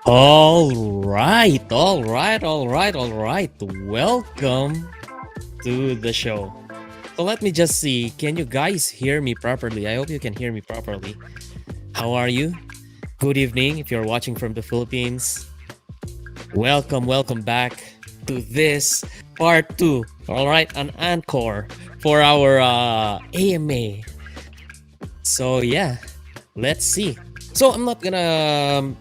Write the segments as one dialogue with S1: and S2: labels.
S1: All right. Welcome to the show. So let me just see. Can you guys hear me properly? I hope you can hear me properly. How are you? Good evening if you're watching from the Philippines. Welcome back to this part two. All right, an encore for our AMA. So yeah, let's see. So I'm not gonna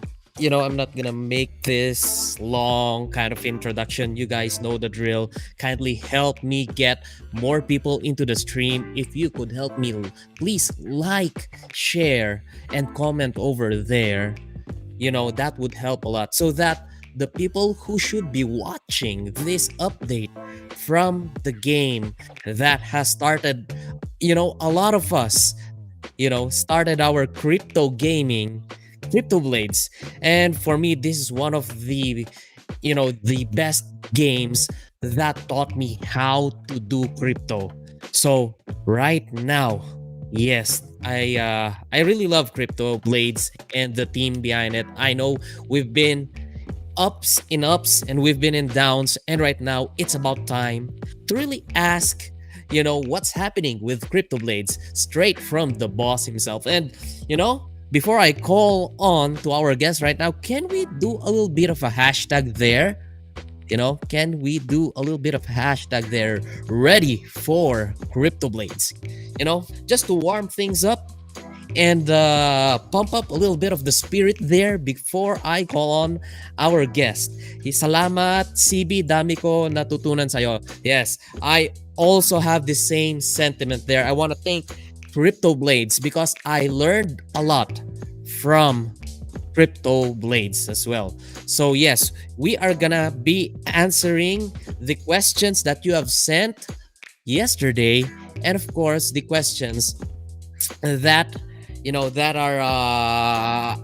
S1: make this long kind of introduction. You guys know the drill. Kindly help me get more people into the stream. If you could help me, please like, share, and comment over there. That would help a lot so that the people who should be watching this update from the game that has started, a lot of us started our crypto gaming, CryptoBlades. And for me, this is one of the best games that taught me how to do crypto. So right now, yes, I really love CryptoBlades and the team behind it. I know we've been ups and we've been in downs, and right now it's about time to really ask what's happening with CryptoBlades straight from the boss himself. And before I call on to our guest right now, can we do a little bit of a hashtag there? Can we do a little bit of hashtag there? Ready for CryptoBlades? Just to warm things up and pump up a little bit of the spirit there before I call on our guest. Salamat, CB, dami ko natutunan sa'yo. Yes, I also have the same sentiment there. I want to thank CryptoBlades because I learned a lot from CryptoBlades as well. So yes, we are gonna be answering the questions that you have sent yesterday, and of course the questions that that are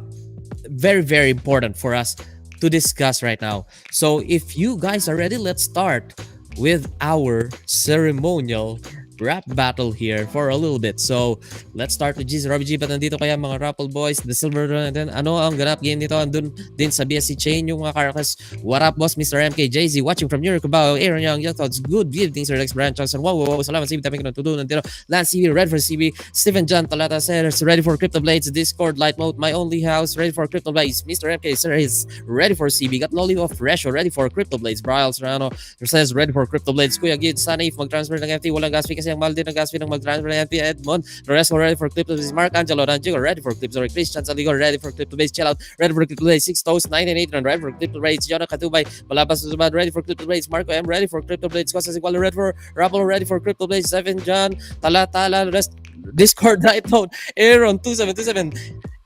S1: very very important for us to discuss right now. So if you guys are ready, let's start with our ceremonial rap battle here for a little bit. So let's start with GZ Robbie G. But nandito kaya mga Rappel Boys, the Silver Dragon. Ano ang ganap game nito? Andun din sa BSC Chain yung mga characters. What up, boss? Mr. MK, Jay-Z, watching from New York, Cubao, Aaron Young, Young Thoughts, good evening, Sir Lex Branch Johnson. Wow, salamat CB, dami ko natutunan dito. Lance CB, ready for CB. Stephen John Talata says, ready for CryptoBlades, Discord, Light Mode, my only house, ready for CryptoBlades. Mr. MK, sir, is ready for CB. Got Lolly of Resho, ready for CryptoBlades. Brian Serrano says, ready for CryptoBlades. Kuya Gid, sana if mag-transfer ng FT, walang gas fee kasi ang mahal din ng gas fee ng mag-transfer ng FT. Edmond, Loresco, ready for CryptoBlades. Mark Angelo, Ranjigo, ready for Clips. Christian Saligo, ready for CryptoBlades. Chill out, ready for CryptoBlades. 6 Toast, 9 and 8, ready for CryptoBlades. Jonah Katubay, Malabas Zubad, ready for CryptoBlades. Marco M, ready for CryptoBlades. Costas Igual, ready for Rappel, ready for CryptoBlades. 7 John, Tala, rest, Discord, Night Mode, Aaron, 2727.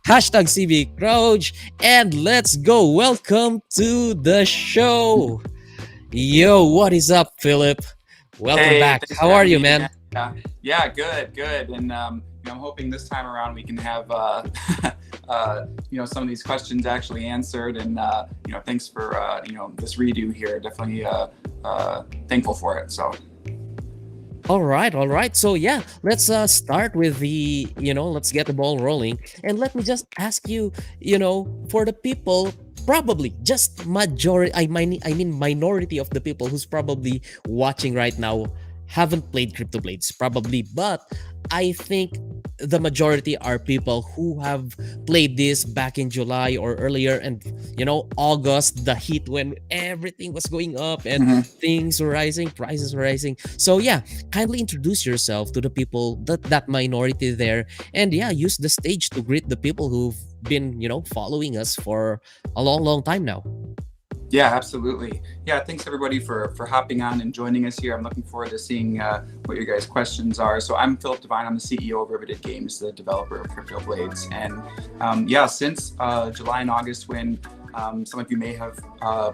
S1: Hashtag CB Crouch, and let's go. Welcome to the show. Yo, what is up, Philip? Welcome back. How are you, man?
S2: Yeah, good. And I'm hoping this time around we can have some of these questions actually answered. And thanks for this redo here. Definitely thankful for it. So.
S1: All right. So yeah, let's start with the let's get the ball rolling. And let me just ask you, for the people. Probably just majority, I mean minority of the people who's probably watching right now haven't played CryptoBlades, probably, but I think the majority are people who have played this back in July or earlier, and August, the heat when everything was going up and things were rising, prices were rising. So yeah, kindly introduce yourself to the people, that minority there, and yeah, use the stage to greet the people who've been following us for a long time now.
S2: Yeah, absolutely. Yeah, thanks everybody for hopping on and joining us here. I'm looking forward to seeing what your guys' questions are. So I'm Philip Devine. I'm the CEO of Riveted Games, the developer of CryptoBlades. And since July and August, when some of you may have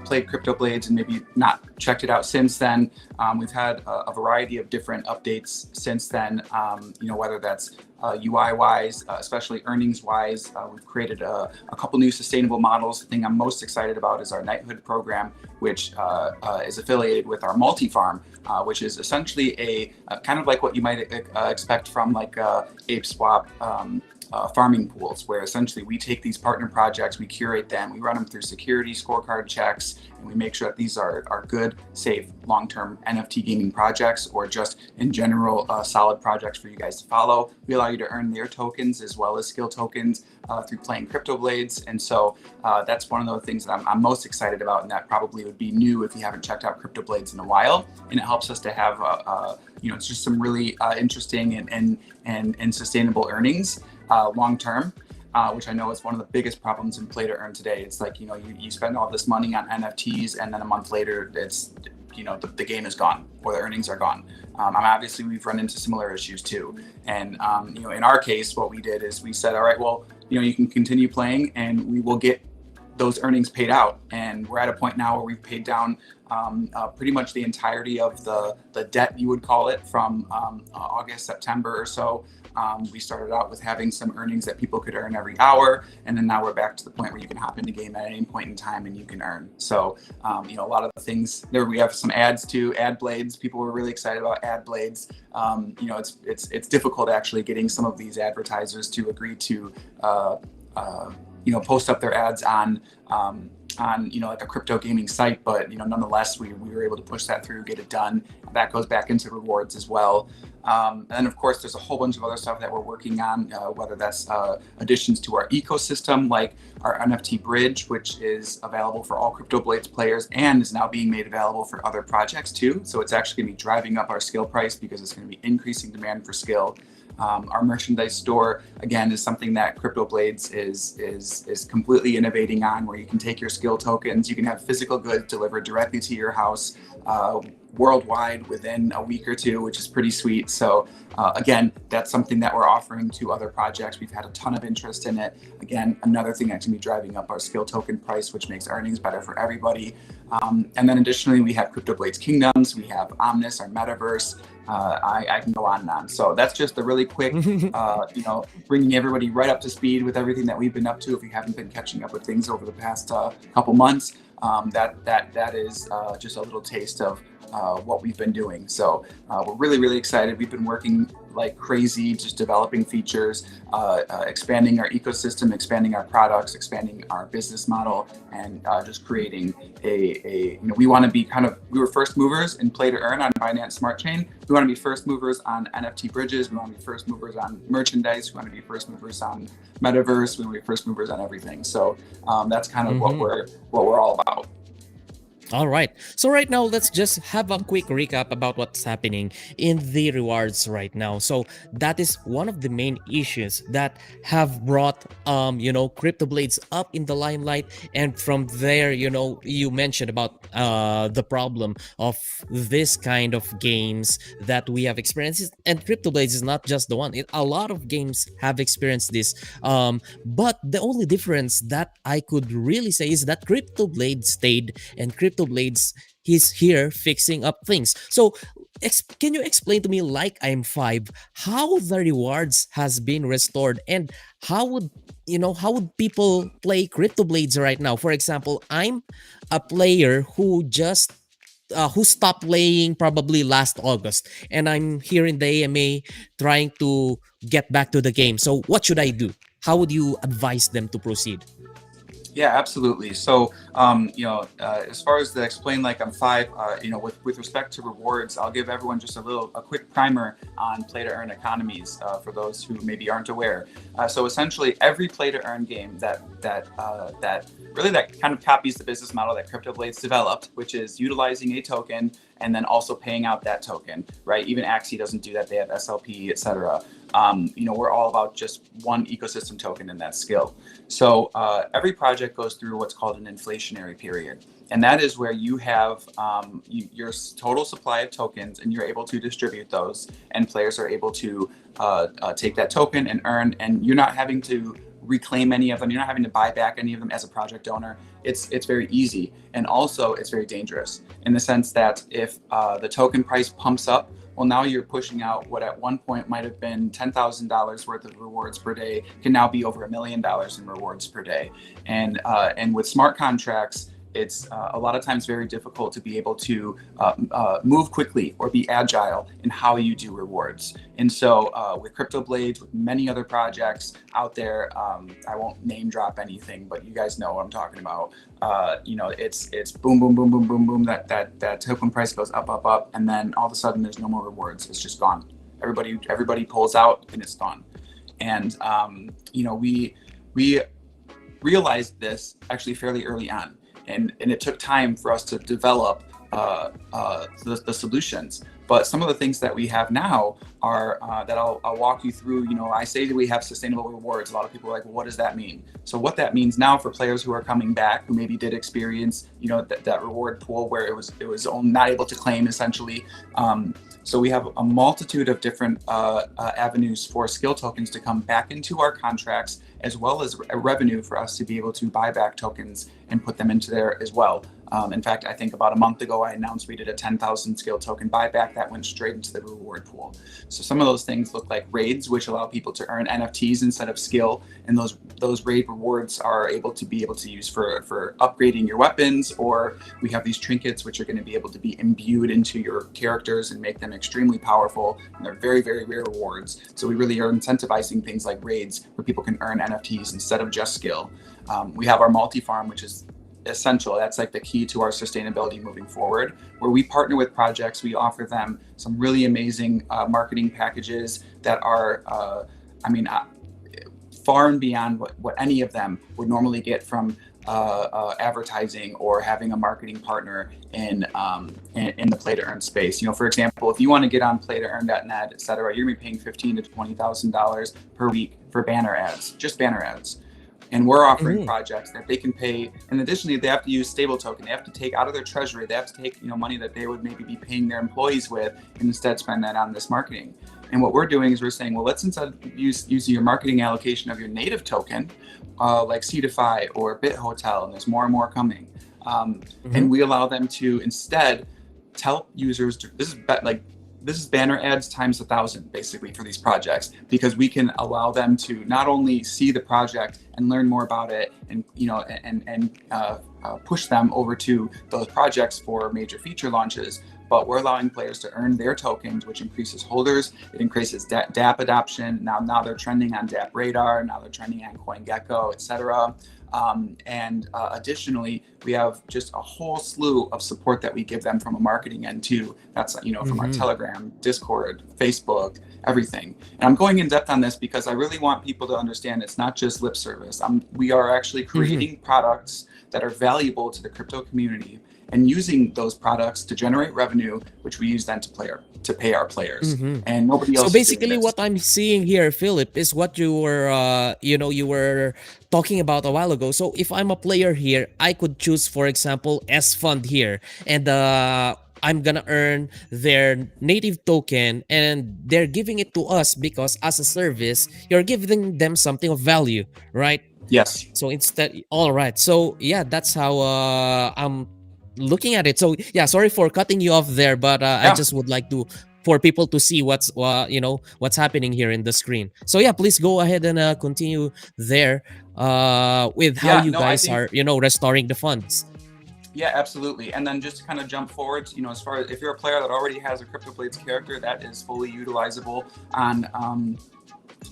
S2: played CryptoBlades and maybe not checked it out since then, we've had a variety of different updates since then, whether that's UI-wise, especially earnings-wise. We've created a couple new sustainable models. The thing I'm most excited about is our Knighthood program, which is affiliated with our multi-farm, which is essentially a kind of like what you might expect from like ApeSwap, farming pools, where essentially we take these partner projects, we curate them, we run them through security scorecard checks, and we make sure that these are good, safe, long-term NFT gaming projects, or just in general solid projects for you guys to follow. We allow you to earn their tokens as well as skill tokens through playing CryptoBlades. And so that's one of the things that I'm most excited about, and that probably would be new if you haven't checked out CryptoBlades in a while. And it helps us to have it's just some really interesting and sustainable earnings long term, which I know is one of the biggest problems in play to earn today. It's like, you spend all this money on NFTs, and then a month later, it's, the game is gone, or the earnings are gone. Obviously, we've run into similar issues too. And, in our case, what we did is we said, all right, well, you can continue playing and we will get those earnings paid out. And we're at a point now where we've paid down pretty much the entirety of the debt, you would call it, from August, September or so. We started out with having some earnings that people could earn every hour, and then now we're back to the point where you can hop into game at any point in time and you can earn. So, a lot of the things there, we have some ads too, ad blades. People were really excited about ad blades. It's difficult actually getting some of these advertisers to agree to post up their ads on like a crypto gaming site, but nonetheless we were able to push that through, get it done. That goes back into rewards as well. And then of course there's a whole bunch of other stuff that we're working on, whether that's additions to our ecosystem, like our NFT bridge, which is available for all CryptoBlades players and is now being made available for other projects too. So it's actually going to be driving up our skill price because it's going to be increasing demand for skill. Our merchandise store, again, is something that CryptoBlades is completely innovating on, where you can take your skill tokens, you can have physical goods delivered directly to your house worldwide within a week or two, which is pretty sweet. So again, that's something that we're offering to other projects. We've had a ton of interest in it. Again, another thing that's going to be driving up our skill token price, which makes earnings better for everybody. And then additionally, we have CryptoBlades Kingdoms, we have Omnis, our metaverse. I can go on and on. So that's just a really quick, bringing everybody right up to speed with everything that we've been up to. If you haven't been catching up with things over the past couple months, that is just a little taste of what we've been doing. So we're really, really excited. We've been working like crazy, just developing features, expanding our ecosystem, expanding our products, expanding our business model, and just creating we want to be we were first movers in play to earn on Binance Smart Chain. We want to be first movers on NFT bridges. We want to be first movers on merchandise. We want to be first movers on metaverse. We want to be first movers on everything. So that's kind of what we're all about.
S1: All right. So right now, let's just have a quick recap about what's happening in the rewards right now. So that is one of the main issues that have brought, CryptoBlades up in the limelight. And from there, you mentioned about the problem of this kind of games that we have experienced. And CryptoBlades is not just the one. A lot of games have experienced this. But the only difference that I could really say is that CryptoBlades stayed, and CryptoBlades is here fixing up things. So can you explain to me, like I'm 5, how the rewards has been restored, and how would people play CryptoBlades right now? For example, I'm a player who just who stopped playing probably last August, and I'm here in the AMA trying to get back to the game. So what should I do? How would you advise them to proceed?
S2: Yeah, absolutely. So, as far as the explain like I'm 5, with respect to rewards, I'll give everyone just a quick primer on play to earn economies for those who maybe aren't aware. So essentially, every play to earn game that kind of copies the business model that CryptoBlades developed, which is utilizing a token and then also paying out that token, right? Even Axie doesn't do that; they have SLP, etc. We're all about just one ecosystem token, and that's skill. So every project goes through what's called an inflationary period. And that is where you have your total supply of tokens, and you're able to distribute those, and players are able to take that token and earn, and you're not having to reclaim any of them. You're not having to buy back any of them as a project owner. It's very easy. And also it's very dangerous in the sense that if the token price pumps up, well, now you're pushing out what at one point might have been $10,000 worth of rewards per day can now be over $1 million in rewards per day. And with smart contracts, it's a lot of times very difficult to be able to move quickly or be agile in how you do rewards. And so with CryptoBlades, with many other projects out there, I won't name drop anything, but you guys know what I'm talking about. You know, it's boom, boom, boom, boom, boom, boom. That token price goes up, up, up, and then all of a sudden there's no more rewards. It's just gone. Everybody pulls out and it's gone. And you know, we realized this actually fairly early on, and it took time for us to develop the solutions. But some of the things that we have now are that I'll walk you through. You know, I say that we have sustainable rewards. A lot of people are like, well, what does that mean? So what that means now for players who are coming back, who maybe did experience, you know, that reward pool where it was not able to claim essentially. So we have a multitude of different avenues for skill tokens to come back into our contracts, as well as a revenue for us to be able to buy back tokens and put them into there as well. In fact, I think about a month ago, I announced we did a 10,000 skill token buyback that went straight into the reward pool. So some of those things look like raids, which allow people to earn NFTs instead of skill. And those raid rewards are able to use for upgrading your weapons, or we have these trinkets, which are going to be able to be imbued into your characters and make them extremely powerful. And they're very, very rare rewards. So we really are incentivizing things like raids where people can earn NFTs instead of just skill. We have our multi-farm, which is essential. That's like the key to our sustainability moving forward, where we partner with projects. We offer them some really amazing marketing packages that are, far and beyond what any of them would normally get from advertising or having a marketing partner in the play to earn space. You know, for example, if you want to get on play-to-earn.net, et cetera, you're gonna be paying $15,000 to $20,000 per week for banner ads, just banner ads. And we're offering projects that they can pay. And additionally, they have to use stable token. They have to take out of their treasury. They have to take, you know, money that they would maybe be paying their employees with, and instead spend that on this marketing. And what we're doing is we're saying, well, let's instead use your marketing allocation of your native token, like Seedify or Bit Hotel, and there's more and more coming. And we allow them to instead tell users, this is banner ads times 1,000 basically for these projects, because we can allow them to not only see the project and learn more about it, and you know, and push them over to those projects for major feature launches, but we're allowing players to earn their tokens, which increases holders. It increases DApp adoption. Now they're trending on DApp Radar. Now they're trending on CoinGecko, etc. Additionally, we have just a whole slew of support that we give them from a marketing end too. That's, you know, from our Telegram, Discord, Facebook, everything. And I'm going in depth on this because I really want people to understand it's not just lip service. We are actually creating products that are valuable to the crypto community, and using those products to generate revenue, which we use then to pay our players. And nobody else.
S1: So basically, what I'm seeing here, Philip, is what you were, you were talking about a while ago. So if I'm a player here, I could choose, for example, S Fund here, and I'm gonna earn their native token, and they're giving it to us because as a service, you're giving them something of value, right?
S2: Yes.
S1: So instead, all right. So yeah, that's how I'm looking at it. So yeah, sorry for cutting you off there, but I just would like for people to see what's what's happening here in the screen. So yeah, please go ahead and continue there with how you guys are restoring the funds.
S2: Yeah, absolutely. And then just to kind of jump forward, you know, as far as if you're a player that already has a CryptoBlades character, that is fully utilizable on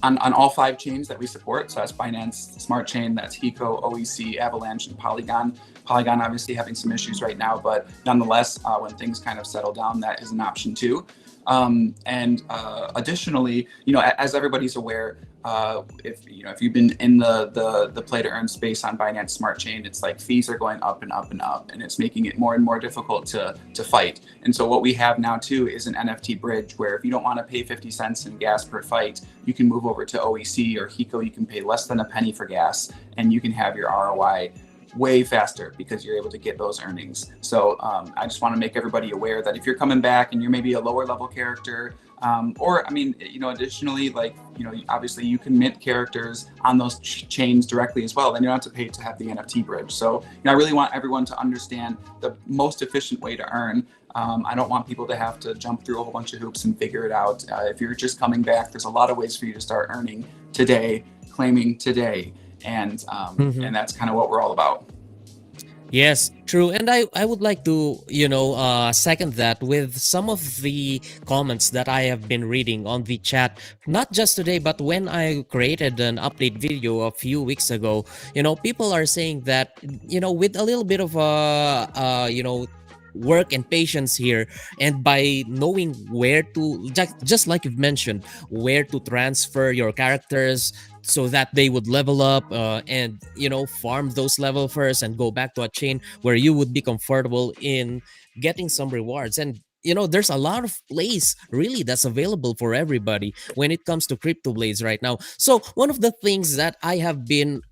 S2: all 5 chains that we support. So that's Binance Smart Chain, that's Hiko, OEC, Avalanche, and Polygon. Polygon obviously having some issues right now, but nonetheless, when things kind of settle down, that is an option too. Additionally, you know, as everybody's aware, if you've been in the play to earn space on Binance Smart Chain, it's like fees are going up and up and up, and it's making it more and more difficult to fight. And so what we have now too is an NFT bridge, where if you don't want to pay 50 cents in gas per fight, you can move over to OEC or Hiko. You can pay less than a penny for gas, and you can have your ROI way faster because you're able to get those earnings. So I just want to make everybody aware that if you're coming back and you're maybe a lower level character, or I mean, you know, additionally, like, you know, obviously you can mint characters on those chains directly as well. Then you don't have to pay to have the NFT bridge. So, you know, I really want everyone to understand the most efficient way to earn. I don't want people to have to jump through a whole bunch of hoops and figure it out. If you're just coming back, there's a lot of ways for you to start earning today, claiming today. And that's kind of what we're all about.
S1: Yes, true. And I would like to, second that with some of the comments that I have been reading on the chat, not just today, but when I created an update video a few weeks ago, people are saying that, with a little bit of, work and patience here, and by knowing where to, just like you've mentioned, where to transfer your characters so that they would level up, and farm those level first and go back to a chain where you would be comfortable in getting some rewards. And there's a lot of plays really that's available for everybody when it comes to CryptoBlades right now. So one of the things that I have been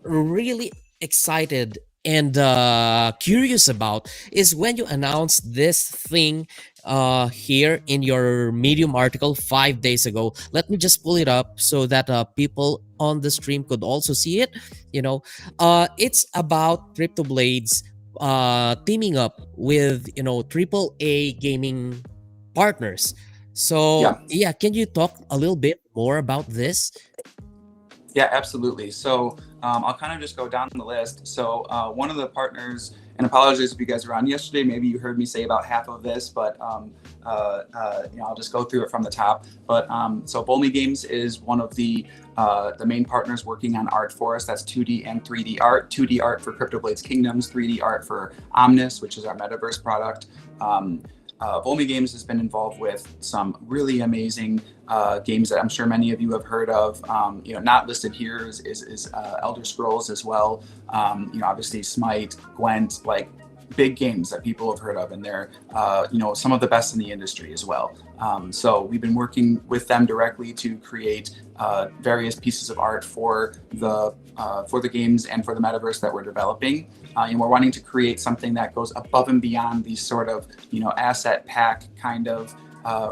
S1: really excited and curious about is when you announced this thing here in your Medium article 5 days ago. Let me just pull it up so that people on the stream could also see it. It's about CryptoBlades teaming up with triple A gaming partners. So
S2: Yeah.
S1: yeah, can you talk a little bit more about this?
S2: Yeah, absolutely. So I'll kind of just go down the list. So one of the partners, and apologies if you guys were on yesterday, maybe you heard me say about half of this, but I'll just go through it from the top. But so Bolmy Games is one of the main partners working on art for us. That's 2D and 3D art. 2D art for CryptoBlades Kingdoms, 3D art for Omnis, which is our metaverse product. Bolmy Games has been involved with some really amazing games that I'm sure many of you have heard of. Not listed here is Elder Scrolls as well. Obviously Smite, Gwent, like big games that people have heard of, and they're some of the best in the industry as well. So we've been working with them directly to create various pieces of art for the games and for the metaverse that we're developing. And we're wanting to create something that goes above and beyond these sort of asset pack kind of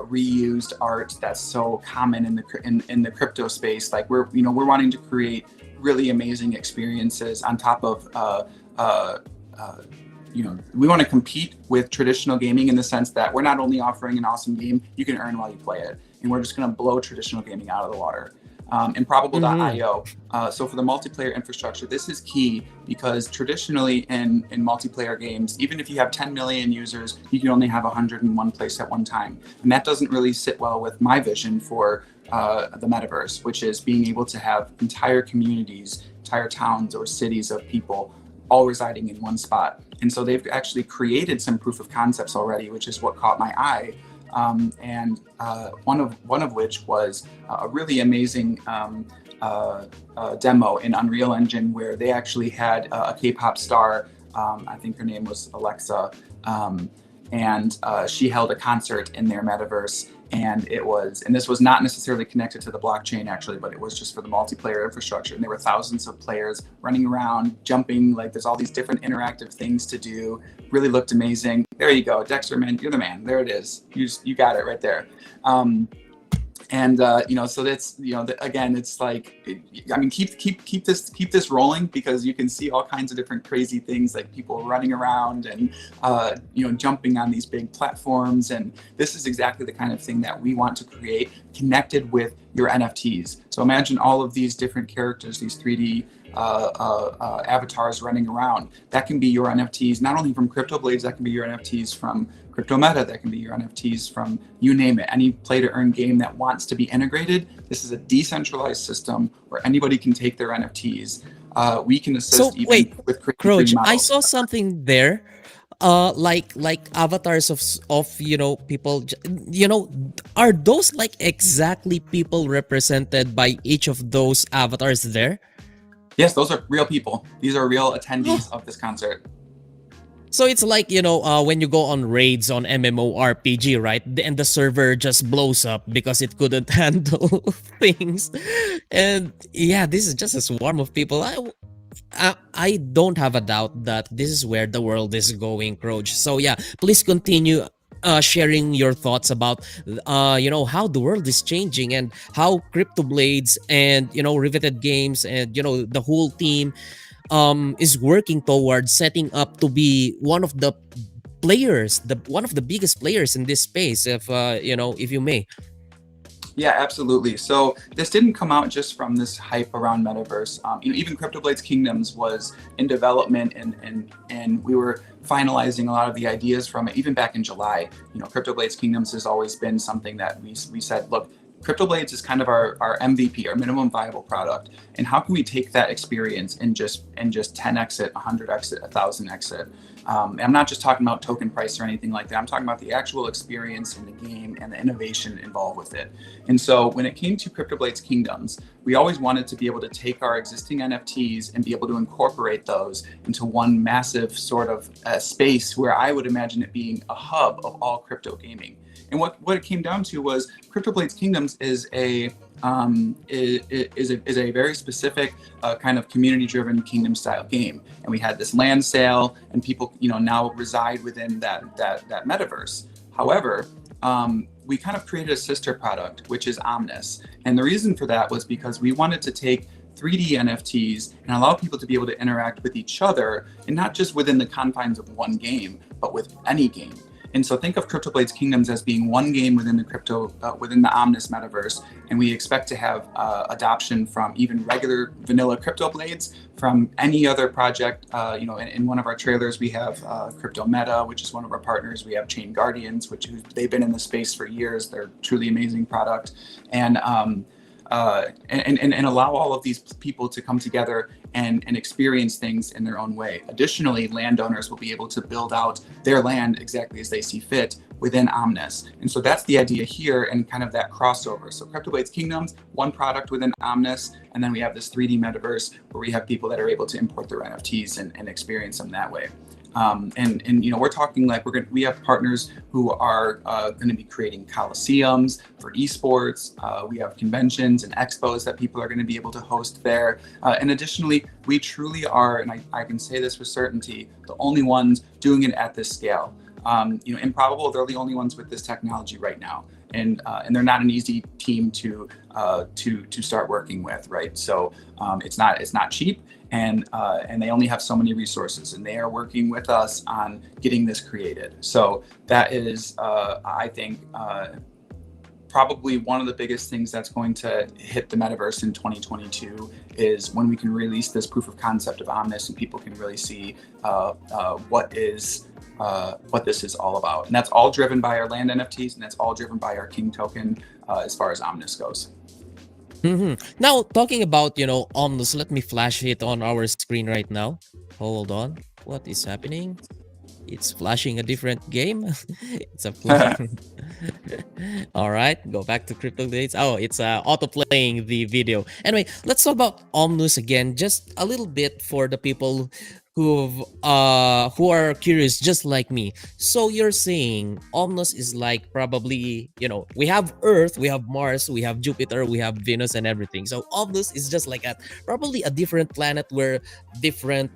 S2: reused art that's so common in the crypto space. Like we're wanting to create really amazing experiences on top of we want to compete with traditional gaming in the sense that we're not only offering an awesome game you can earn while you play it, and we're just going to blow traditional gaming out of the water. Improbable.io. So for the multiplayer infrastructure, this is key because traditionally in multiplayer games, even if you have 10 million users, you can only have 100 in one place at one time. And that doesn't really sit well with my vision for the metaverse, which is being able to have entire communities, entire towns or cities of people all residing in one spot. And so they've actually created some proof of concepts already, which is what caught my eye. And one of which was a really amazing demo in Unreal Engine where they actually had a K-pop star. I think her name was Alexa, and she held a concert in their metaverse. And this was not necessarily connected to the blockchain actually, but it was just for the multiplayer infrastructure. And there were thousands of players running around, jumping, like there's all these different interactive things to do. Really looked amazing. There you go, Dexter, man, you're the man. There it is. You got it right there. So that's again, it's like, I mean, keep this rolling, because you can see all kinds of different crazy things, like people running around and jumping on these big platforms, and this is exactly the kind of thing that we want to create connected with your NFTs. So imagine all of these different characters, these 3D avatars running around. That can be your NFTs, not only from CryptoBlades, that can be your NFTs from CryptoMeta, that can be your NFTs from you name it, any play to earn game that wants to be integrated. This is a decentralized system where anybody can take their NFTs. We can assist
S1: So
S2: even
S1: wait,
S2: with creating
S1: Croach,
S2: 3D
S1: I
S2: models.
S1: saw something there. Like avatars of people. Are those like exactly people represented by each of those avatars there?
S2: Yes, those are real people. These are real attendees of this concert.
S1: So it's like, when you go on raids on MMORPG, right? And the server just blows up because it couldn't handle things. And yeah, this is just a swarm of people. I don't have a doubt that this is where the world is going, Croach. So yeah, please continue sharing your thoughts about how the world is changing and how CryptoBlades and Riveted Games and the whole team is working towards setting up to be one of the players, the one of the biggest players in this space, if if you may.
S2: Yeah, absolutely. So this didn't come out just from this hype around metaverse. Even CryptoBlades Kingdoms was in development, and we were finalizing a lot of the ideas from it even back in July. CryptoBlades Kingdoms has always been something that we said, look, CryptoBlades is kind of our MVP, our minimum viable product, and how can we take that experience and just 10x it, 100x it, 1000x it? I'm not just talking about token price or anything like that. I'm talking about the actual experience in the game and the innovation involved with it. And so when it came to CryptoBlades Kingdoms, we always wanted to be able to take our existing NFTs and be able to incorporate those into one massive sort of space where I would imagine it being a hub of all crypto gaming. And what it came down to was CryptoBlades Kingdoms is a very specific kind of community-driven kingdom-style game, and we had this land sale, and people now reside within that metaverse. However, we kind of created a sister product, which is Omnis, and the reason for that was because we wanted to take 3D NFTs and allow people to be able to interact with each other, and not just within the confines of one game, but with any game. And so think of CryptoBlades Kingdoms as being one game within the within the Omnis metaverse, and we expect to have adoption from even regular vanilla CryptoBlades, from any other project. In one of our trailers we have Crypto Meta, which is one of our partners. We have Chain Guardians, they've been in the space for years. They're truly amazing product, and allow all of these people to come together and experience things in their own way. Additionally, landowners will be able to build out their land exactly as they see fit within Omnis. And so that's the idea here, and kind of that crossover. So CryptoBlades Kingdoms, one product within Omnis, and then we have this 3D metaverse where we have people that are able to import their NFTs and experience them that way. We're talking like we have partners who are going to be creating coliseums for esports. We have conventions and expos that people are going to be able to host there. And additionally, we truly are, and I can say this with certainty, the only ones doing it at this scale. Improbable, they're the only ones with this technology right now. And they're not an easy team to start working with, right? So it's not cheap, and they only have so many resources, and they are working with us on getting this created. So that is, I think, probably one of the biggest things that's going to hit the metaverse in 2022 is when we can release this proof of concept of Omnis, and people can really see what this is all about. And that's all driven by our land NFTs, and that's all driven by our King token as far as Omnis goes.
S1: Now, talking about, Omnis, let me flash it on our screen right now. Hold on. What is happening? It's flashing a different game. It's a all right, go back to CryptoBlades. Oh, it's auto playing the video. Anyway, let's talk about Omnis again, just a little bit for the people who are curious just like me. So you're saying Omnis is like probably, we have Earth, we have Mars, we have Jupiter, we have Venus and everything. So Omnis is just like probably a different planet where different,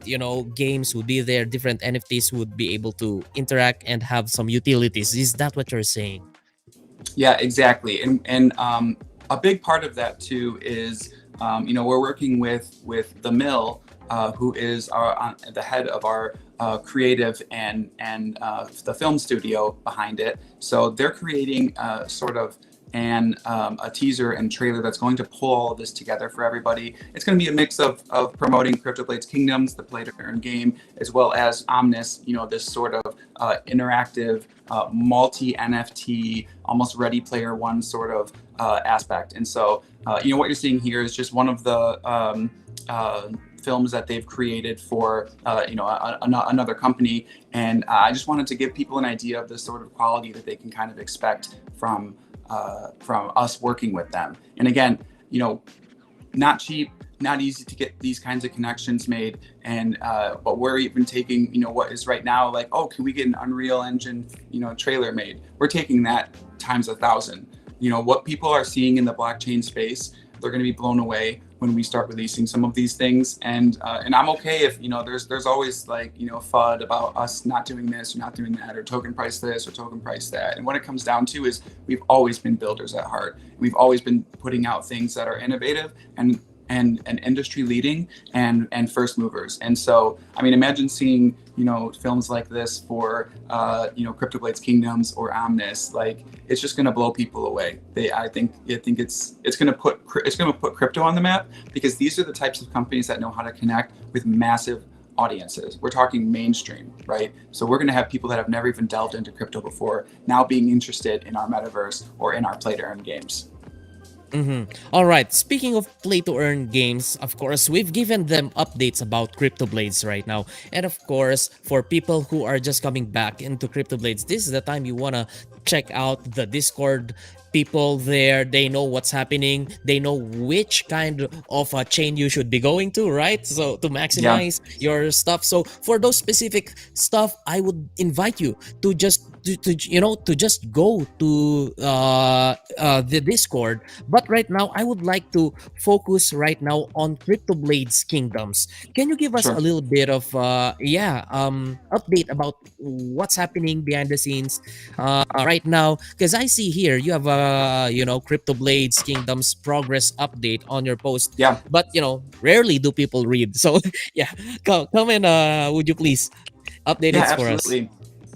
S1: games would be there, different NFTs would be able to interact and have some utilities. Is that what you're saying?
S2: Yeah, exactly. And a big part of that too is, we're working with the Mill, who is the head of our creative and the film studio behind it. So they're creating sort of a teaser and trailer that's going to pull all of this together for everybody. It's going to be a mix of promoting CryptoBlades Kingdoms, the play to earn game, as well as Omnis, this sort of interactive multi NFT, almost Ready Player One sort of aspect. And so, what you're seeing here is just one of the films that they've created for another company, and I just wanted to give people an idea of the sort of quality that they can kind of expect from us working with them. And again, not cheap, not easy to get these kinds of connections made, and but we're even taking what is right now like, oh, can we get an Unreal Engine trailer made? We're taking that times 1,000. What people are seeing in the blockchain space, they're going to be blown away when we start releasing some of these things. And I'm okay if there's always like FUD about us not doing this or not doing that, or token price this or token price that. And what it comes down to is we've always been builders at heart. We've always been putting out things that are innovative and and industry leading and first movers. And so, I mean, imagine seeing, you know, films like this for, you know, CryptoBlades Kingdoms or Omnis. Like, it's just going to blow people away. I think it's going to put crypto on the map, because these are the types of companies that know how to connect with massive audiences. We're talking mainstream, right? So we're going to have people that have never even delved into crypto before now being interested in our metaverse or in our play to earn games.
S1: All right. Speaking of play to earn games, of course, we've given them updates about CryptoBlades right now. And of course, for people who are just coming back into CryptoBlades, this is the time you want to check out the Discord. People there, they know what's happening. They know which kind of a chain you should be going to, right? So to
S2: Yeah,
S1: maximize your stuff. So for those specific stuff, I would invite you to just to just go to the Discord. But right now, I would like to focus right now on CryptoBlades Kingdoms. Can you give us a
S2: sure.
S1: little bit of update about what's happening behind the scenes right now? Because I see here you have a CryptoBlades Kingdoms progress update on your post,
S2: Yeah.
S1: but rarely do people read. So yeah, come and would you please update
S2: Yeah,
S1: it for us?
S2: absolutely.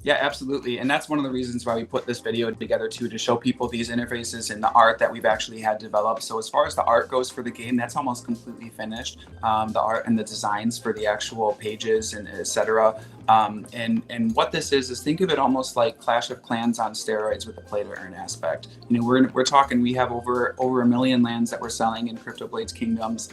S2: Yeah, absolutely. And that's one of the reasons why we put this video together too, to show people these interfaces and the art that we've actually had developed. So as far as the art goes for the game, that's almost completely finished. The art and the designs for the actual pages and etc. And what this is think of it almost like Clash of Clans on steroids with the play to earn aspect. You know, we're talking, we have over 1 million lands that we're selling in CryptoBlades Kingdoms.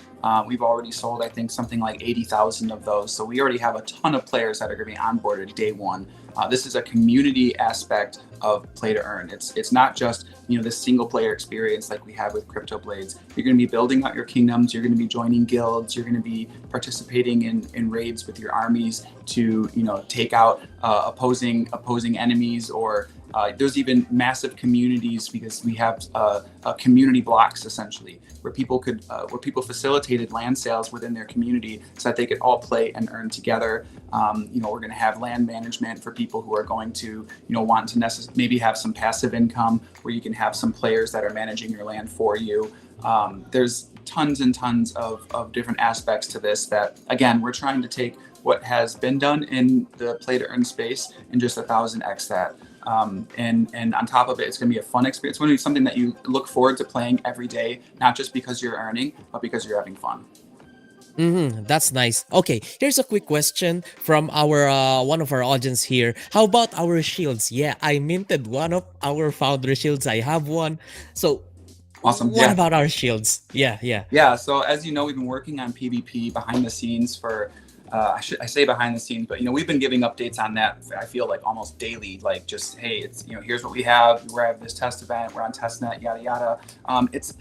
S2: We've already sold, I think, something like 80,000 of those. So we already have a ton of players that are going to be onboarded day one. This is a community aspect of play to earn. It's not just, you know, this single player experience like we have with CryptoBlades. You're going to be building out your kingdoms. You're going to be joining guilds. You're going to be participating in raids with your armies to, you know, take out opposing enemies, or there's even massive communities, because we have community blocks essentially where people facilitated land sales within their community so that they could all play and earn together. You know, we're going to have land management for people who are going to, you know, want to maybe have some passive income where you can have some players that are managing your land for you. There's tons and tons of different aspects to this that, again, we're trying to take what has been done in the play to earn space and just 1,000x that. And on top of it, it's going to be a fun experience. It's going to be something that you look forward to playing every day, not just because you're earning, but because you're having fun.
S1: That's nice. Okay, here's a quick question from our one of our audience here. How about our shields? Yeah, I minted one of our founder shields. I have one. So
S2: Awesome.
S1: what
S2: Yeah.
S1: about our shields? Yeah.
S2: Yeah. So as you know, we've been working on PvP behind the scenes for, I say behind the scenes, but, you know, we've been giving updates on that. I feel like almost daily, like just, hey, it's, you know, here's what we have. We have this test event. We're on testnet, yada, yada. It's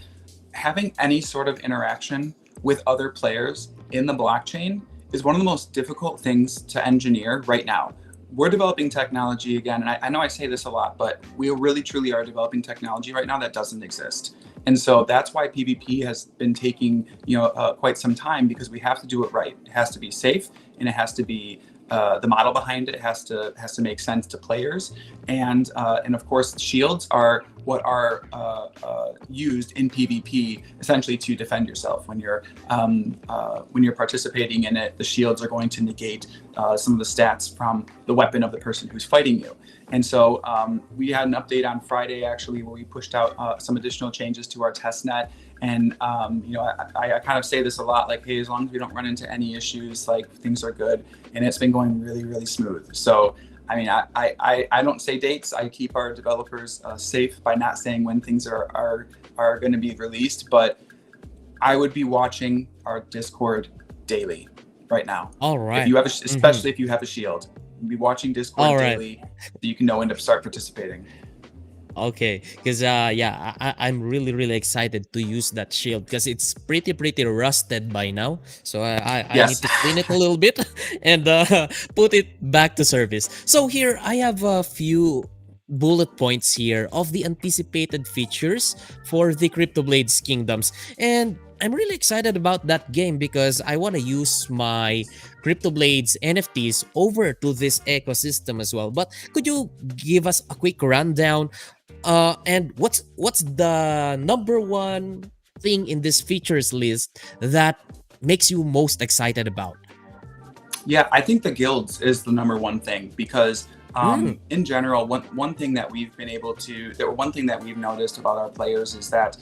S2: having any sort of interaction with other players in the blockchain is one of the most difficult things to engineer right now. We're developing technology again, and I know I say this a lot, but we really truly are developing technology right now that doesn't exist. And so that's why PvP has been taking, you know, quite some time, because we have to do it right. It has to be safe, and it has to be the model behind it has to make sense to players, and of course shields are what are used in PvP essentially to defend yourself when you're participating in it. The shields are going to negate some of the stats from the weapon of the person who's fighting you. And so we had an update on Friday actually where we pushed out some additional changes to our testnet. And you know, I kind of say this a lot, like, hey, as long as we don't run into any issues, like, things are good. And it's been going really, really smooth. So, I mean, I don't say dates. I keep our developers safe by not saying when things are going to be released. But I would be watching our Discord daily right now.
S1: All right.
S2: If you have, especially if you have a shield, be watching Discord daily so you can know when to start participating.
S1: Okay, because I'm really excited to use that shield because it's pretty rusted by now. So I
S2: Yes.
S1: need to clean it a little bit and put it back to service. So here I have a few bullet points here of the anticipated features for the CryptoBlades Kingdoms, and I'm really excited about that game because I want to use my CryptoBlades NFTs over to this ecosystem as well. But could you give us a quick rundown? And what's the number one thing in this features list that makes you most excited about?
S2: Yeah, I think the guilds is the number one thing because
S1: Mm,
S2: in general, one thing that we've been able to, one thing that we've noticed about our players is that,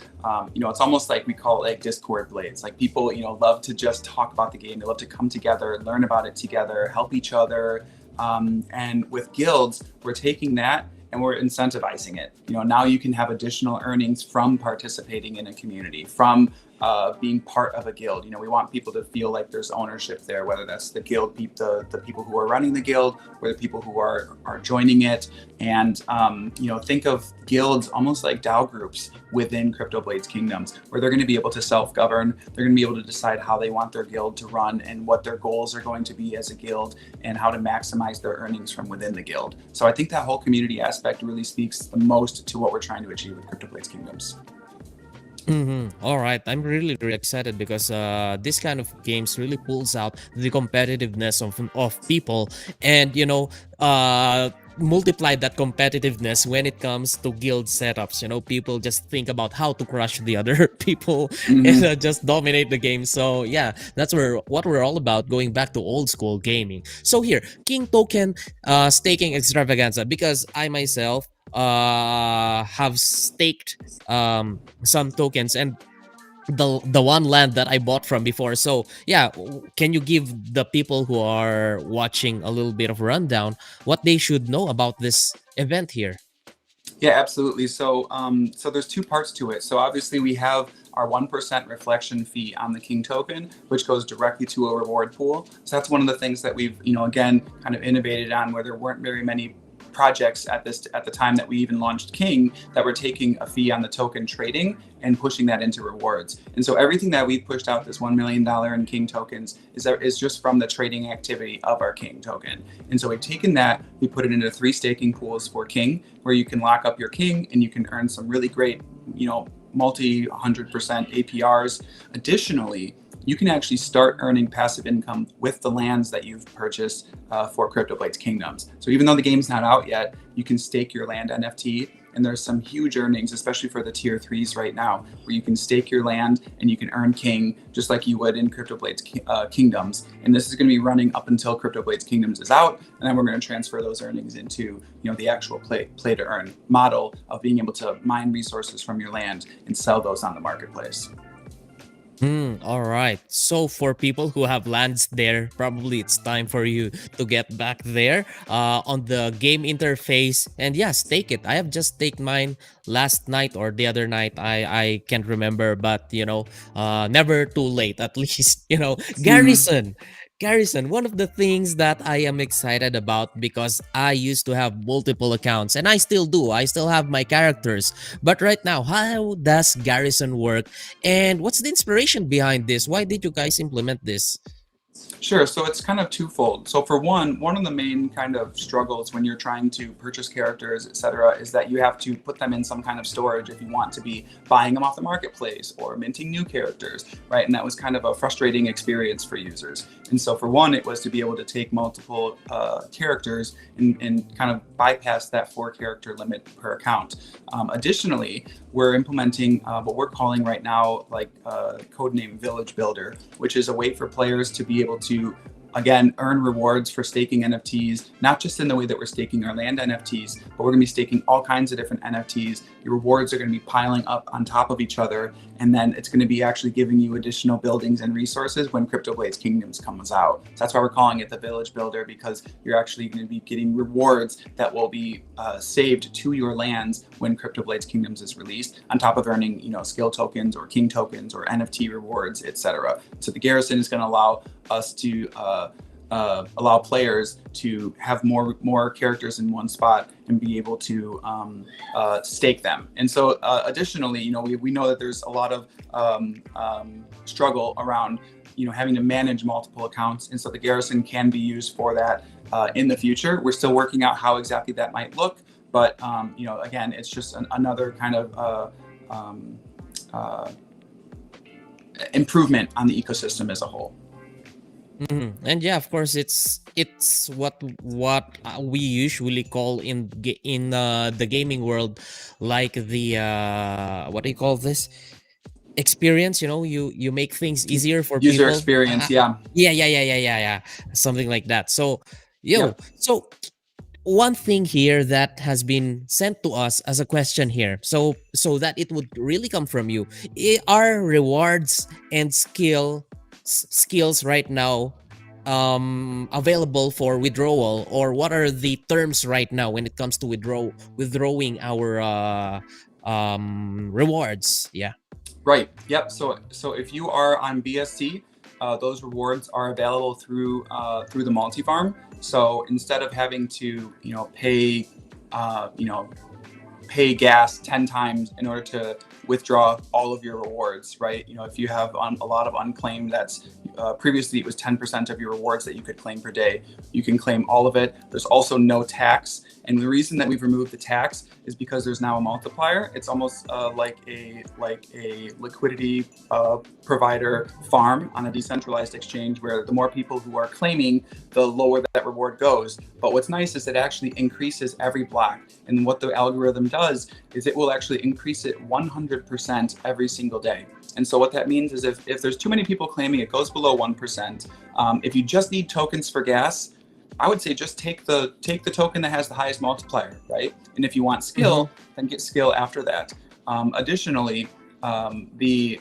S2: it's almost like we call it like Discord blades. Like people, love to just talk about the game. They love to come together, learn about it together, help each other. And with guilds, we're taking that and we're incentivizing it. Now you can have additional earnings from participating in a community, from being part of a guild. We want people to feel like there's ownership there, whether that's the guild, the people who are running the guild, or the people who are joining it. And think of guilds almost like DAO groups within CryptoBlades Kingdoms, where they're going to be able to self-govern. They're going to be able to decide how they want their guild to run and what their goals are going to be as a guild and how to maximize their earnings from within the guild. So I think that whole community aspect really speaks the most to what we're trying to achieve with CryptoBlades Kingdoms.
S1: All right, I'm really, really excited because this kind of games really pulls out the competitiveness of people, and multiply that competitiveness when it comes to guild setups. People just think about how to crush the other people and
S2: Mm-hmm.
S1: just dominate the game. So yeah, that's what we're all about. Going back to old school gaming. So here, King Token staking extravaganza, because I myself have staked some tokens, and the one land that I bought from before. So yeah, can you give the people who are watching a little bit of rundown what they should know about this event here?
S2: Yeah, absolutely. So there's two parts to it. So obviously we have our 1% reflection fee on the King token, which goes directly to a reward pool. So that's one of the things that we've, again, kind of innovated on, where there weren't very many projects at the time that we even launched King that were taking a fee on the token trading and pushing that into rewards. And so everything that we pushed out, this $1 million in King tokens, is just from the trading activity of our King token. And so we've taken that, we put it into 3 staking pools for King, where you can lock up your King and you can earn some really great, multi 100% APRs. Additionally, you can actually start earning passive income with the lands that you've purchased for CryptoBlades Kingdoms. So even though the game's not out yet, you can stake your land NFT, and there's some huge earnings, especially for the tier 3s right now, where you can stake your land and you can earn King just like you would in CryptoBlades Kingdoms. And this is going to be running up until CryptoBlades Kingdoms is out, and then we're going to transfer those earnings into the actual play to earn model of being able to mine resources from your land and sell those on the marketplace.
S1: All right. So for people who have lands there, probably it's time for you to get back there on the game interface and yeah, stake it. I have just staked mine last night or the other night. I can't remember, but never too late. At least
S2: Mm-hmm.
S1: Garrison, one of the things that I am excited about, because I used to have multiple accounts and I still do. I still have my characters. But right now, how does Garrison work? And what's the inspiration behind this? Why did you guys implement this?
S2: Sure. So it's kind of twofold. So for one of the main kind of struggles when you're trying to purchase characters, etc., is that you have to put them in some kind of storage if you want to be buying them off the marketplace or minting new characters, right? And that was kind of a frustrating experience for users. And so for one, it was to be able to take multiple characters and kind of bypass that 4-character limit per account. Additionally, we're implementing what we're calling right now, like codename Village Builder, which is a way for players to be able to, again, earn rewards for staking NFTs, not just in the way that we're staking our land NFTs, but we're going to be staking all kinds of different NFTs. Your rewards are going to be piling up on top of each other, and then it's going to be actually giving you additional buildings and resources when CryptoBlades Kingdoms comes out. So that's why we're calling it the Village Builder, because you're actually going to be getting rewards that will be saved to your lands when CryptoBlades Kingdoms is released, on top of earning skill tokens or King tokens or NFT rewards, etc. So the Garrison is going to allow us to allow players to have more characters in one spot and be able to stake them. And so additionally, we know that there's a lot of struggle around having to manage multiple accounts, and so the Garrison can be used for that in the future. We're still working out how exactly that might look, but again, it's just another kind of improvement on the ecosystem as a whole.
S1: And yeah, of course, it's what we usually call in the gaming world, like the what do you call this? experience, you make things easier for
S2: User
S1: people.
S2: experience, yeah.
S1: Yeah, something like that. So
S2: Yep.
S1: so one thing here that has been sent to us as a question here, so that it would really come from you, are rewards and skills right now available for withdrawal, or what are the terms right now when it comes to withdrawing our rewards? Yeah.
S2: Right. Yep. So if you are on BSC, those rewards are available through the multi farm. So instead of having to pay you know pay gas 10 times in order to withdraw all of your rewards, right? If you have a lot of unclaimed, that's previously it was 10% of your rewards that you could claim per day. You can claim all of it. There's also no tax. And the reason that we've removed the tax is because there's now a multiplier. It's almost like a liquidity provider farm on a decentralized exchange, where the more people who are claiming, the lower that reward goes. But what's nice is it actually increases every block. And what the algorithm does is it will actually increase it 100% every single day. And so what that means is if there's too many people claiming, it goes below 1%. If you just need tokens for gas, I would say just take the token that has the highest multiplier, right? And if you want skill, then get skill after that. Additionally, the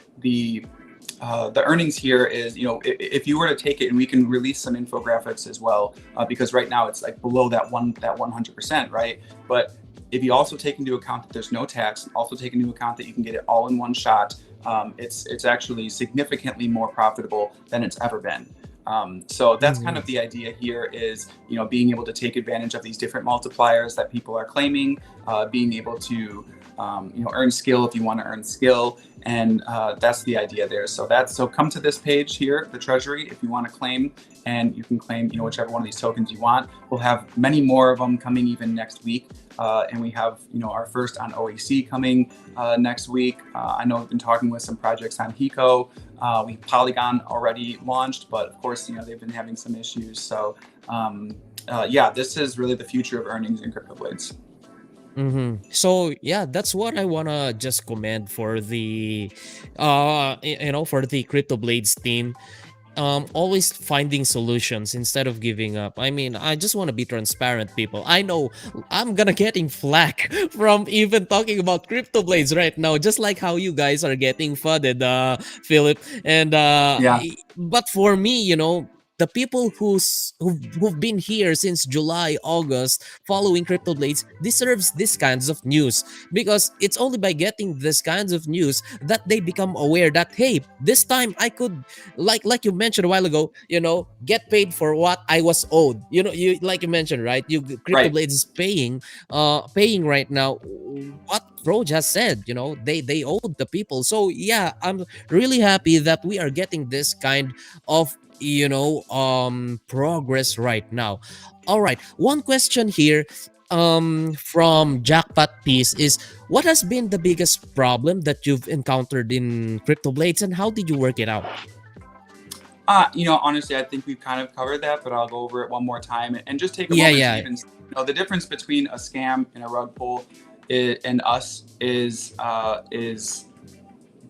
S2: earnings here is, if you were to take it, and we can release some infographics as well, because right now it's like below that 100%, right? But if you also take into account that there's no tax, also take into account that you can get it all in one shot, it's actually significantly more profitable than it's ever been. So that's kind of the idea here is, being able to take advantage of these different multipliers that people are claiming, being able to, earn skill if you want to earn skill. And that's the idea there. So come to this page here, the treasury, if you want to claim, and you can claim, whichever one of these tokens you want. We'll have many more of them coming even next week. And we have, our first on OEC coming next week. I know I've been talking with some projects on Hiko. Polygon already launched, but of course, they've been having some issues. So this is really the future of earnings in CryptoBlades.
S1: So yeah, that's what I wanna just commend for the for the CryptoBlades team. Always finding solutions instead of giving up. I mean, I just want to be transparent, people. I know I'm gonna getting flack from even talking about CryptoBlades right now, just like how you guys are getting flooded, Philip. And
S2: Yeah.
S1: but for me, the people who've been here since July, August, following CryptoBlades deserves this kinds of news, because it's only by getting this kinds of news that they become aware that, hey, this time I could, like you mentioned a while ago, get paid for what I was owed. You like you mentioned, right?
S2: Right.
S1: CryptoBlades is paying right now what Roj has said. They owed the people. So yeah, I'm really happy that we are getting this kind of progress right now. All right, one question here from Jackpot Piece is, what has been the biggest problem that you've encountered in CryptoBlades, and how did you work it out?
S2: Honestly, I think we've kind of covered that, but I'll go over it one more time and just take a
S1: Yeah,
S2: moment to
S1: yeah.
S2: even, the difference between a scam and a rug pull and us is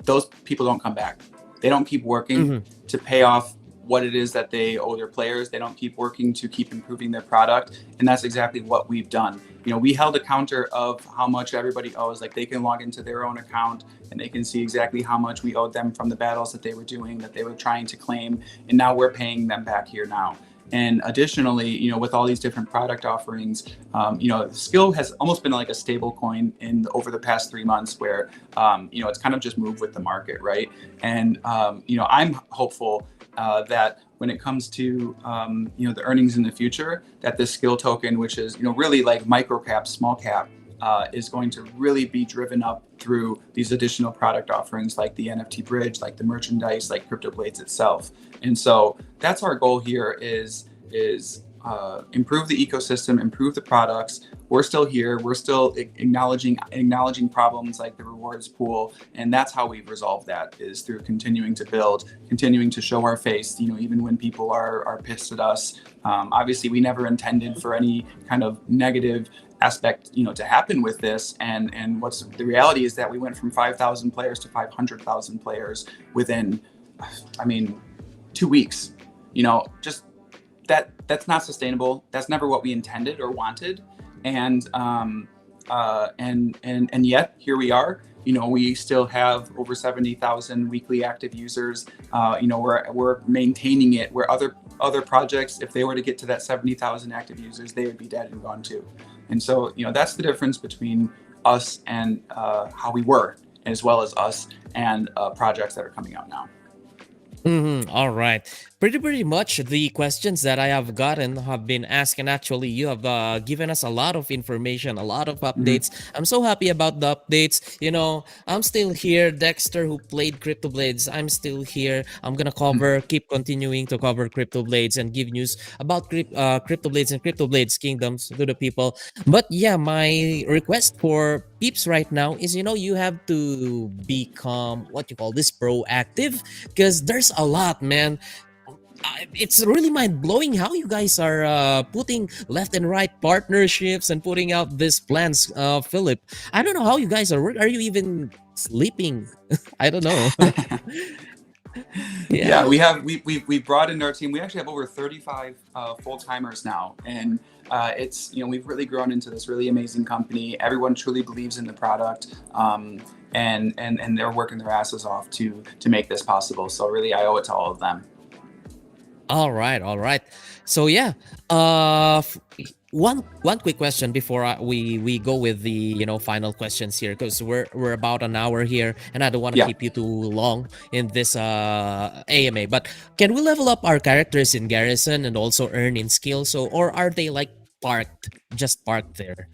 S2: those people don't come back. They don't keep working to pay off what it is that they owe their players. They don't keep working to keep improving their product. And that's exactly what we've done. We held a counter of how much everybody owes. Like, they can log into their own account and they can see exactly how much we owed them from the battles that they were doing, that they were trying to claim. And now we're paying them back here now. And additionally, with all these different product offerings, skill has almost been like a stable coin over the past 3 months, where, it's kind of just moved with the market, right? And, I'm hopeful that when it comes to, the earnings in the future, that this skill token, which is, really like micro cap, small cap, is going to really be driven up through these additional product offerings, like the NFT bridge, like the merchandise, like CryptoBlades itself. And so that's our goal here is improve the ecosystem, improve the products. We're still here. We're still acknowledging problems like the rewards pool. And that's how we've resolved that, is through continuing to build, continuing to show our face, even when people are pissed at us. Obviously, we never intended for any kind of negative aspect, to happen with this. And what's the reality is that we went from 5,000 players to 500,000 players within, 2 weeks. Just that's not sustainable. That's never what we intended or wanted. And yet here we are. We still have over 70,000 weekly active users. We're maintaining it, where other projects, if they were to get to that 70,000 active users, they would be dead and gone too. And so, that's the difference between us and how we were, as well as us and projects that are coming out now.
S1: All right. Pretty much the questions that I have gotten have been asked, and actually you have given us a lot of information, a lot of updates. I'm so happy about the updates. I'm still here, Dexter, who played CryptoBlades. I'm still here. I'm gonna keep continuing to cover CryptoBlades and give news about CryptoBlades and CryptoBlades Kingdoms to the people. But yeah, my request for peeps right now is, you have to become what you call this proactive, because there's a lot, man. It's really mind-blowing how you guys are putting left and right partnerships and putting out these plans, Philip. I don't know how you guys are. Are you even sleeping? I don't know.
S2: Yeah, we brought into our team. We actually have over 35 full-timers now, and it's we've really grown into this really amazing company. Everyone truly believes in the product, and they're working their asses off to make this possible. So really, I owe it to all of them.
S1: All right. So yeah, one quick question before we go with the final questions here, because we're about an hour here, and I don't want to keep you too long in this AMA. But can we level up our characters in Garrison and also earn in skill? Or are they like just parked there?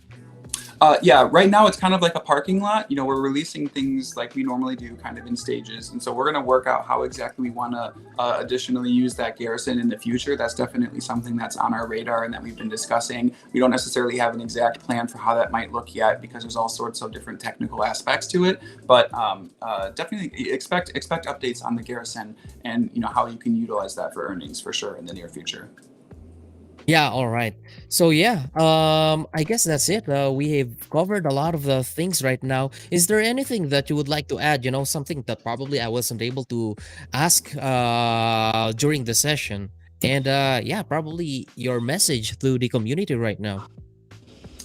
S2: Yeah, right now it's kind of like a parking lot. We're releasing things like we normally do, kind of in stages. And so we're going to work out how exactly we want to additionally use that Garrison in the future. That's definitely something that's on our radar and that we've been discussing. We don't necessarily have an exact plan for how that might look yet, because there's all sorts of different technical aspects to it. But definitely expect updates on the Garrison and how you can utilize that for earnings for sure in the near future.
S1: Yeah, all right. So yeah, I guess that's it. We have covered a lot of the things right now. Is there anything that you would like to add? Something that probably I wasn't able to ask during the session. And yeah, probably your message to the community right now.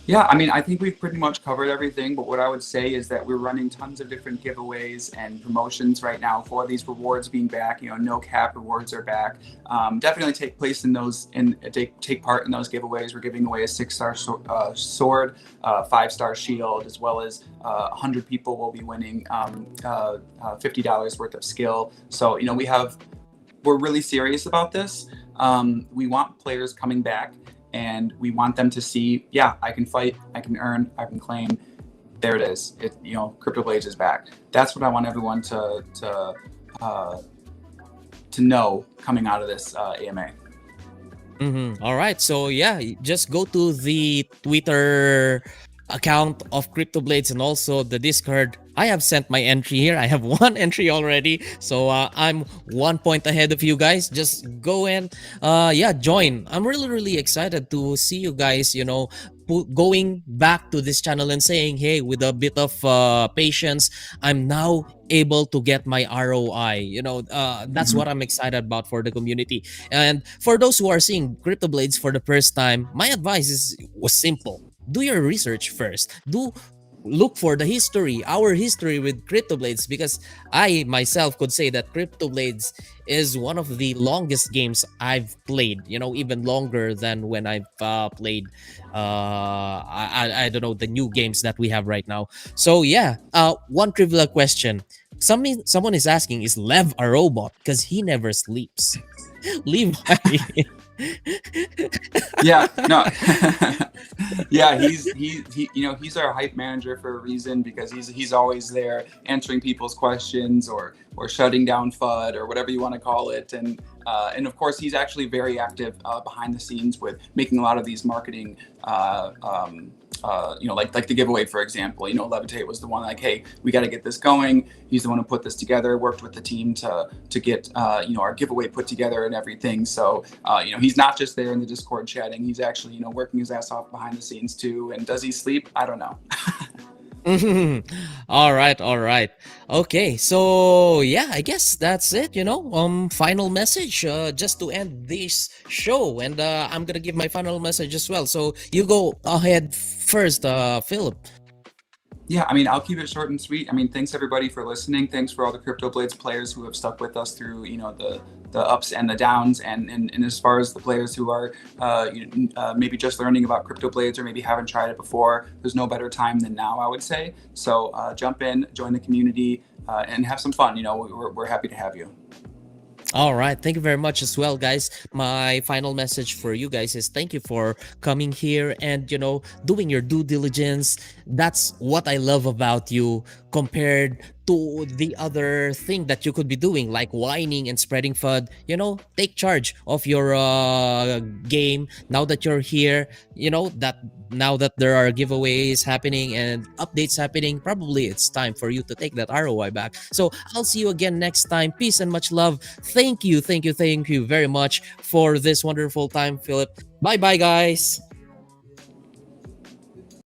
S2: Yeah, I think we've pretty much covered everything, but what I would say is that we're running tons of different giveaways and promotions right now for these rewards being back. No cap rewards are back. Definitely take place in those and take part in those giveaways. We're giving away a 6-star sword, 5-star shield, as well as 100 people will be winning $50 worth of skill. So we're really serious about this. We want players coming back. And we want them to see, yeah, I can fight, I can earn, I can claim. There it is. CryptoBlades is back. That's what I want everyone to know coming out of this AMA.
S1: All right. So yeah, just go to the Twitter account of CryptoBlades and also the Discord. I have sent my entry here. I have one entry already, so I'm 1 point ahead of you guys. Just go and join. I'm really excited to see you guys going back to this channel and saying, hey, with a bit of patience, I'm now able to get my ROI. That's what I'm excited about for the community. And for those who are seeing CryptoBlades for the first time, my advice was simple. Do your research first. Look for the history, our history with CryptoBlades, because I myself could say that CryptoBlades is one of the longest games I've played, even longer than when I've played I don't know, the new games that we have right now. So yeah, one trivial question. Someone is asking, is Lev a robot? Because he never sleeps. Levi.
S2: Yeah, no. Yeah, he's our hype manager for a reason, because he's always there answering people's questions or shutting down FUD or whatever you want to call it. And of course, he's actually very active behind the scenes with making a lot of these marketing like the giveaway, for example. Levitate was the one like, hey, we got to get this going. He's the one who put this together, worked with the team to get our giveaway put together and everything. So he's not just there in the Discord chatting. He's actually working his ass off behind the scenes too. And does he sleep? I don't know.
S1: All right, all right. Okay, so yeah, I guess that's it, final message just to end this show, and I'm gonna give my final message as well. So you go ahead first, Philip.
S2: Yeah, I mean, I'll keep it short and sweet. I mean, thanks everybody for listening. Thanks for all the CryptoBlades players who have stuck with us through, the ups and the downs. And as far as the players who are maybe just learning about CryptoBlades or maybe haven't tried it before, there's no better time than now, I would say. So jump in, join the community, and have some fun. We're happy to have you.
S1: All right. Thank you very much as well, guys. My final message for you guys is thank you for coming here and, doing your due diligence. That's what I love about you compared to the other thing that you could be doing, like whining and spreading FUD. Take charge of your game now that you're here. That now that there are giveaways happening and updates happening, probably it's time for you to take that ROI back. So I'll see you again next time. Peace and much love. Thank you very much for this wonderful time, Philip. Bye bye, guys.